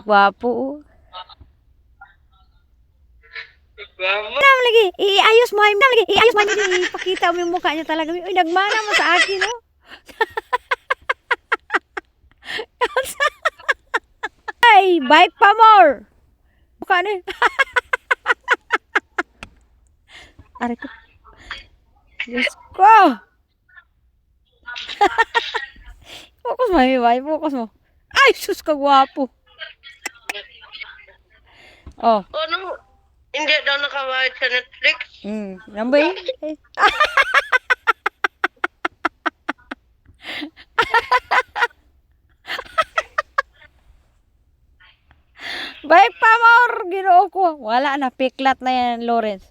Gwapo. Gwapo. Lagi, iayos mo, ipakita mo yung mukha niya talaga. Uy, nagmana mo sa akin, no? Ay, bike pa more. Mukha na. Aray ko. Diyos ko. Focus mo, Miway. Focus mo. Ay, sus ka gwapo. Oh. Ano? Hindi daw nakabayad sa Netflix. Nambay. Bike pa more. Ginoo ko. Wala na. Piklat na yan, Lawrence.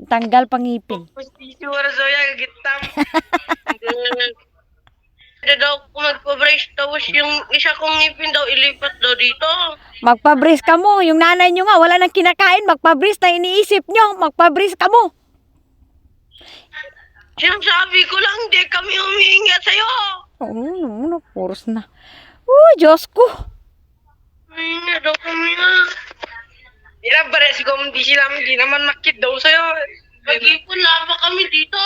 Tanggal pangipin. Siguro Zoya, gitam. Hindi daw ako magpa-brace. Tapos yung isa kong ngipin daw ilipat daw dito. Magpabris ka mo. Yung nanay nyo nga, wala nang kinakain. Magpabris na iniisip nyo. Magpabris ka mo. Sinasabi ko lang, hindi kami humihinga sa'yo. Oo, no, puros na. Diyos ko. Humihinga daw kami na. Bares ko, hindi naman nakit daw sa'yo. Mag-ipon na ba kami dito?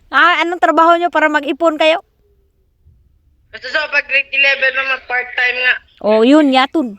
Anong trabaho nyo para mag-ipon kayo? Basta sa pag grade 11 naman, part-time nga. Yun, yatun.